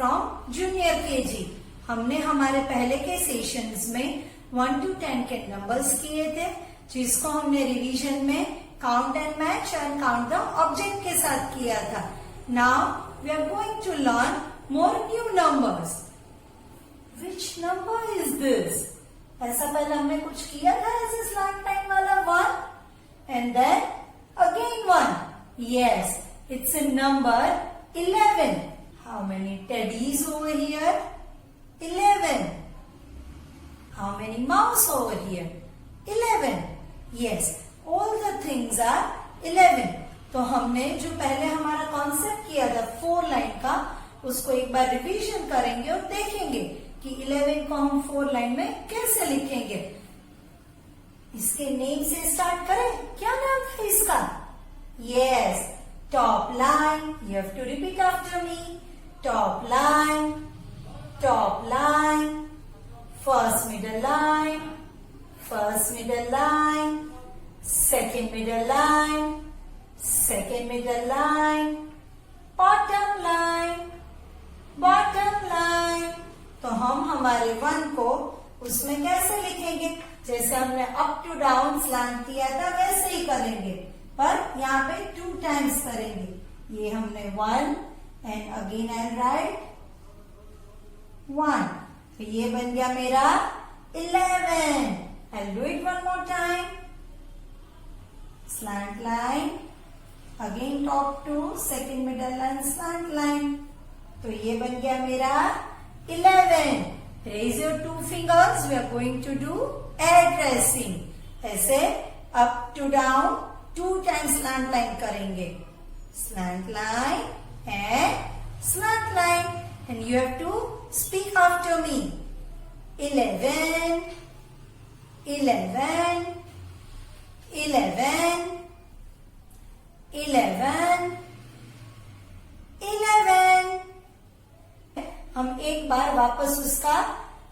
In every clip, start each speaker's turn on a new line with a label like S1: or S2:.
S1: From junior KG. हमने हमारे पहले के सेशंस में 1 to 10 के नंबर्स किए थे, जिसको हमने रिवीजन में count and match and count the object के साथ किया था। Now we are going to learn more new numbers. Which number is this? ऐसा पहले हमने कुछ किया था ऐसे स्लैंट लाइन वाला 1 and then again 1। Yes, it's a number 11. How many teddies over here? 11. How many mouse over here? 11. Yes, all the things are 11. तो हमने जो पहले हमारा कॉन्सेप्ट किया था 4 लाइन का, उसको एक बार रिवीजन करेंगे और देखेंगे कि 11 को हम 4 लाइन में कैसे लिखेंगे। इसके नेम से स्टार्ट करें। क्या नाम है इसका? Yes, top line. You have to repeat after me. Top line, top line, first middle line, first middle line, second middle line, second middle line, bottom line, bottom line. तो हम हमारे 1 को उसमें कैसे लिखेंगे? जैसे हमने अप टू डाउन स्लैंट किया था वैसे ही करेंगे, पर यहाँ पे 2 टाइम्स करेंगे। ये हमने 1 एंड अगेन आई राइट 1, तो ये बन गया मेरा 11। I do it one more time. Slant line, again top to second middle line slant line, तो ये बन गया मेरा 11। Raise your 2 fingers. We are going to do air tracing. ऐसे up to down 2 times slant line करेंगे। Slant line and slant line, and you have to speak after me. 11, 11, 11, 11, 11। हम एक बार वापस उसका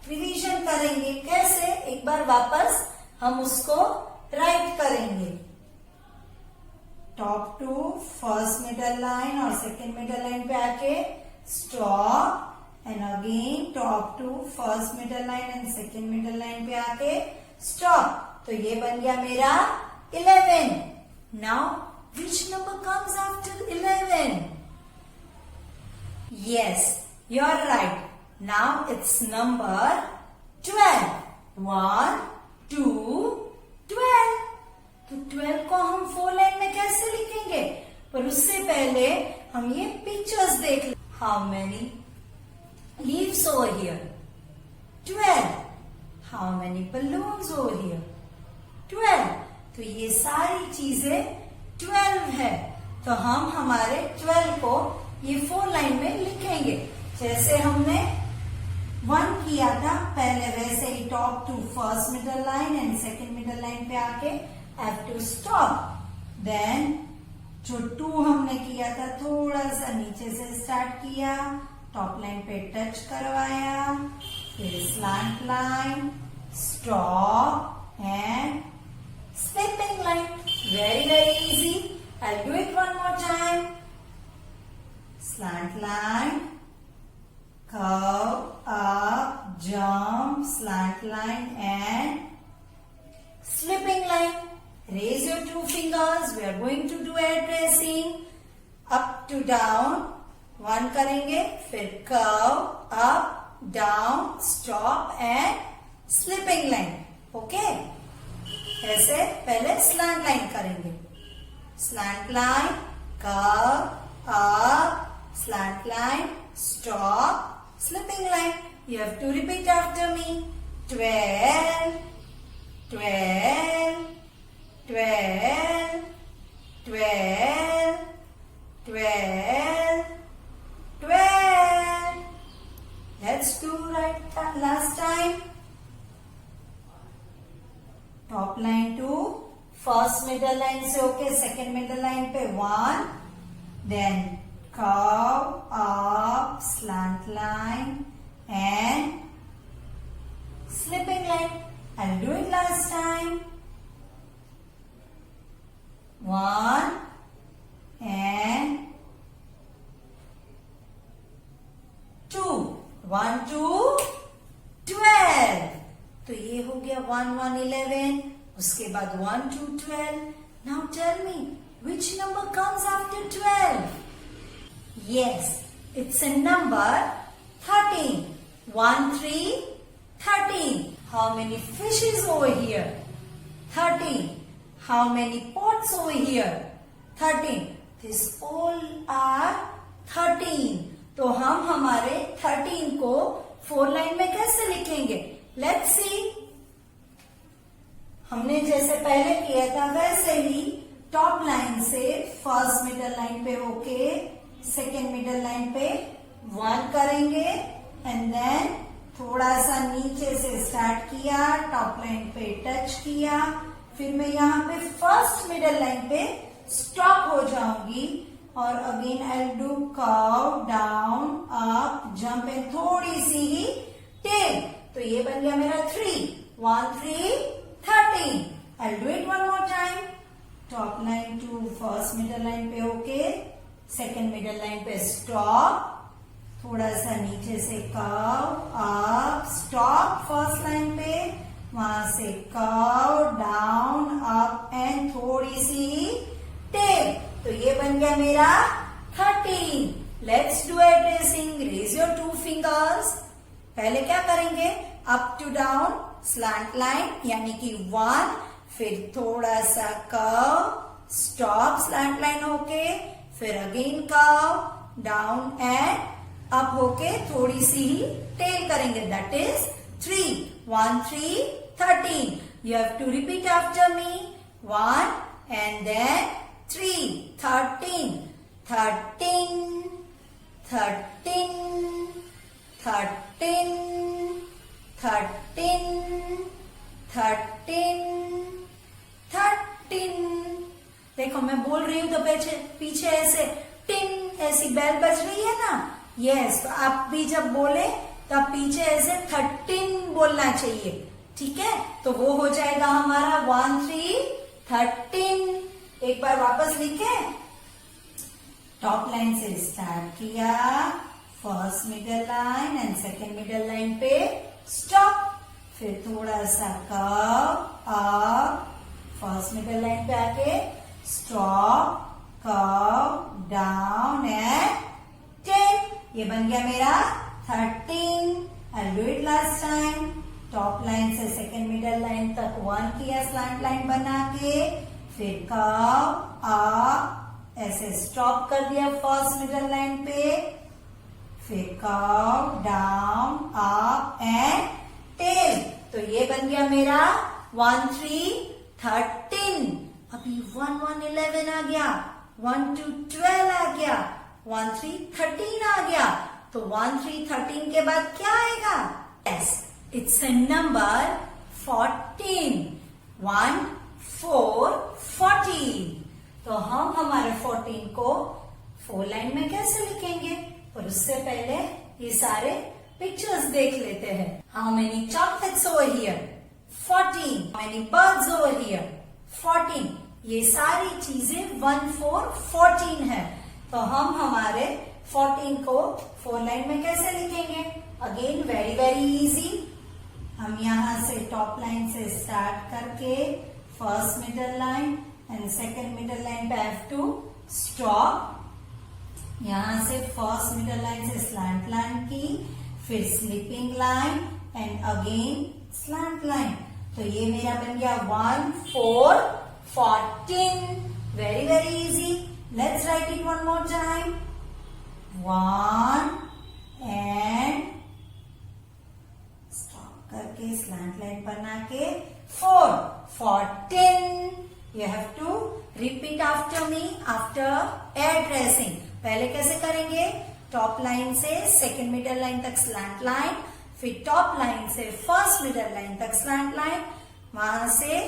S1: रिवीजन करेंगे। कैसे? एक बार वापस हम उसको राइट करेंगे। Top to first middle line और सेकेंड मिडल लाइन पे आके stop, and again top to first middle line and second middle line पे आके स्टॉप। तो ये बन गया मेरा 11। Now which number comes after 11? Yes, you are right. Now it's number 12. 1, 2, 12. तो 12 को हम 4 लाइन में कैसे लिखेंगे? पर उससे पहले हम ये पिक्चर्स देख लें। How many leaves over here? 12. How many balloons over here? 12. तो ये सारी चीजें 12 है। तो हम हमारे 12 को ये 4 लाइन में लिखेंगे। जैसे हमने 1 किया था पहले, वैसे ही top to first middle line and second middle line पे आके have to stop. Then जो 2 हमने किया था थोड़ा सा नीचे से स्टार्ट किया, टॉप लाइन पे टच करवाया, फिर slant line, stop and sleeping line. Very very easy. I'll do it one more time. Slant line, curve, up, jump, slant line and slipping line. Raise your 2 fingers. We are going to do air tracing. Up to down 1 करेंगे, फिर curve, up, down, stop and slipping line. Okay? ऐसे पहले slant line करेंगे। Slant line, curve, up, slant line, stop, slipping line. You have to repeat after me. 12, 12, 12, 12, 12, 12. Let's do right last time. Top line to first middle line से होके second middle line पे 1, then curve, up, slant line and slipping line. I'll do it last time. 1 and 2. 1 1 11, उसके बाद 1 2 12. Now tell me, which number comes after 12? Yes, it's a number 13. 1 3 13. How many fishes over here? 13. How many pots over here? 13. These all are 13. तो हम हमारे 13 को 4 line में कैसे लिखेंगे? Let's see. हमने जैसे पहले किया था वैसे ही टॉप लाइन से फर्स्ट मिडल लाइन पे होके सेकेंड मिडल लाइन पे 1 करेंगे एंड देन थोड़ा सा नीचे से स्टार्ट किया, टॉप लाइन पे टच किया, फिर मैं यहाँ पे फर्स्ट मिडल लाइन पे स्टॉप हो जाऊंगी और again I will do curve down up jump and थोड़ी सी ही टेल. तो ये बन गया मेरा 3 1 3 13. I do it one more time. Top line to first middle line पे होके सेकेंड मिडल लाइन पे स्टॉप, थोड़ा सा नीचे से curve up, stop first line पे, वहां से कर्व डाउन अप एंड थोड़ी सी टेल. तो ये बन गया मेरा 13. Let's do a tracing. Raise your 2 fingers. पहले क्या करेंगे? Up to down slant line यानी कि 1, फिर थोड़ा सा कर्व, स्टॉप स्लैंट लाइन होके, फिर again curve down and up होके थोड़ी सी ही टेल करेंगे. That is 3 1 3 13. You have to repeat after me. 1 and then 3 13 13 13 13 13 13 13. देखो मैं बोल रही हूं तो पीछे ऐसे टिन ऐसी बेल बज रही है ना. यस, तो आप भी जब बोले तो आप पीछे ऐसे 13 बोलना चाहिए. ठीक है, तो वो हो जाएगा हमारा 1 3 13. एक बार वापस लिखे. टॉप लाइन से स्टार्ट किया, first middle line and second middle line पे स्टॉप, फिर थोड़ा सा curve up, first middle line पे आके stop, curve down and tail. ये बन गया मेरा 13. I do it last time. Top line से सेकेंड मिडल लाइन तक 1 किया स्लैंट लाइन बना के, फिर कर्व अप ऐसे स्टॉप कर दिया फर्स्ट मिडल लाइन पे, फिर curve down up and tail. तो ये बन गया मेरा 1 3 13. अभी 1 1 11 आ गया, 1 2 12 आ गया, 1 3 13 आ गया. तो 1 3 13 के बाद क्या आएगा? Yes, it's a number 14. 1 4 14. तो हम हमारे 14 को 4 लाइन में कैसे लिखेंगे? और उससे पहले ये सारे पिक्चर्स देख लेते हैं. How many chocolates over here? 14. How many birds over here? 14. ये सारी चीजें 1 4 14 है. तो हम हमारे 14 को 4 लाइन में कैसे लिखेंगे? Again very very easy. हम यहाँ से टॉप लाइन से स्टार्ट करके first middle line and second middle line पे हैव टू स्टॉप. यहाँ से फर्स्ट मिडल लाइन से स्लैंट लाइन की, फिर sleeping line and again slant line. तो ये मेरा बन गया 1 4 14. Very very easy. Let's write it one more time. 1 and stop करके स्लैंट लाइन बना के 4 14. You have to repeat after me after air tracing. पहले कैसे करेंगे? टॉप लाइन से सेकेंड मिडल लाइन तक स्लैंट लाइन, फिर टॉप लाइन से फर्स्ट मिडल लाइन तक स्लैंट लाइन, वहां से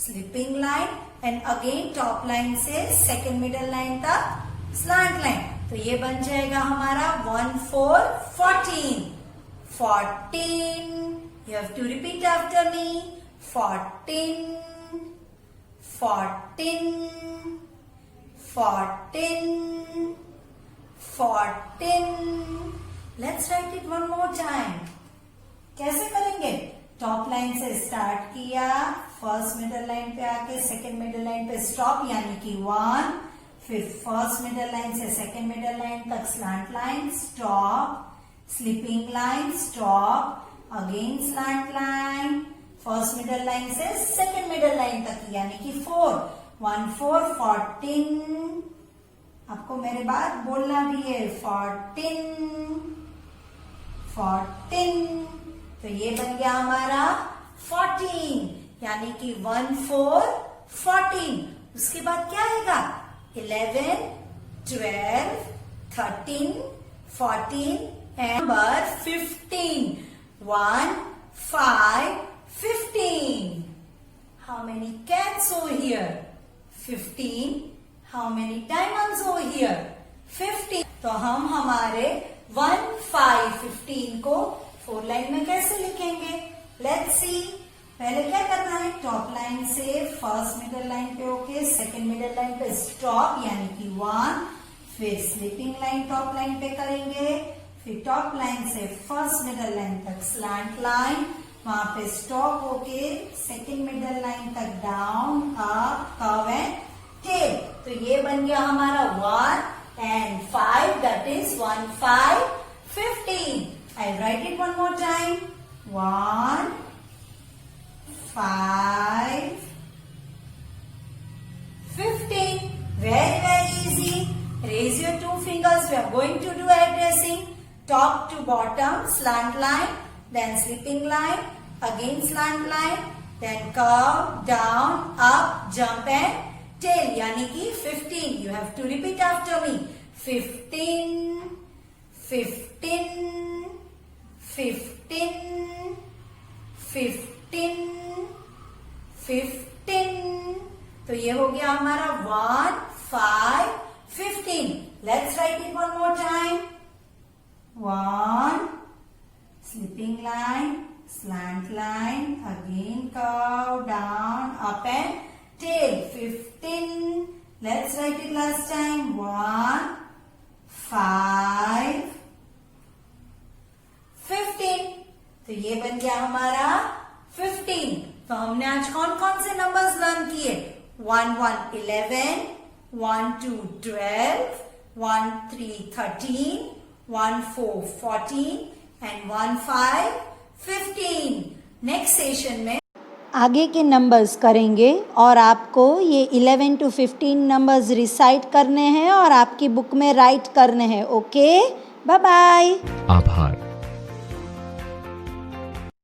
S1: sleeping line and again top line से सेकेंड मिडल लाइन तक स्लैंट लाइन. तो ये बन जाएगा हमारा 1 4 14. 14. You have to repeat after me. 14 14 14 14. Let's write it one more time. कैसे करेंगे? टॉप लाइन से स्टार्ट किया, फर्स्ट मिडल लाइन पे आके सेकंड मिडल लाइन पे स्टॉप यानी कि 1, फिर फर्स्ट मिडल लाइन से सेकंड मिडल लाइन तक slant line stop, sleeping line stop, again slant line, first middle line से सेकंड मिडल लाइन तक यानी कि 4, 1 4 14, आपको मेरे बात बोलना भी है 14, 14, तो ये बन गया हमारा 14 यानी कि 1 4 14। उसके बाद क्या आएगा 11 12 13 14 number 15, 1 5 15। How many cats over here? 15. How many diamonds over here? 15. तो हम हमारे 1 5 15 को 4 लाइन में कैसे लिखेंगे? Let's see. पहले क्या करना है, टॉप लाइन से फर्स्ट मिडल लाइन पे होके सेकंड मिडल लाइन पे स्टॉप यानी कि 1, फिर स्लीपिंग लाइन टॉप लाइन पे करेंगे, फिर टॉप लाइन से फर्स्ट मिडल लाइन तक स्लैंट लाइन, वहां पे स्टॉप होके सेकंड मिडल लाइन तक down up curve and tail. तो ये बन गया हमारा 1 and 5, that is 1 5 15। I'll write it one more time, 1 5 15। very easy. Raise your 2 fingers. We are going to do addressing top to bottom, slant line, then slipping line, again slant line, then curve down, up, jump and tail यानी कि 15। You have to repeat after me, 15 15 15 15 15। तो ये हो गया हमारा 1 5 15। Let's write it one more time, 1 slipping line, slant line, again curve down, up and tail, 15। Let's write it last time, 1 5 15। तो ये बन गया हमारा 15। तो हमने आज कौन कौन से नंबर्स लर्न किए, 1 1 11, 1 2 12, 1 3 13, 1 4 14 and 1 5 15। नेक्स्ट सेशन में
S2: आगे के नंबर्स करेंगे और आपको ये 11 to 15 नंबर्स रिसाइट करने हैं और आपकी बुक में राइट करने हैं। Okay, bye bye.
S3: आभार।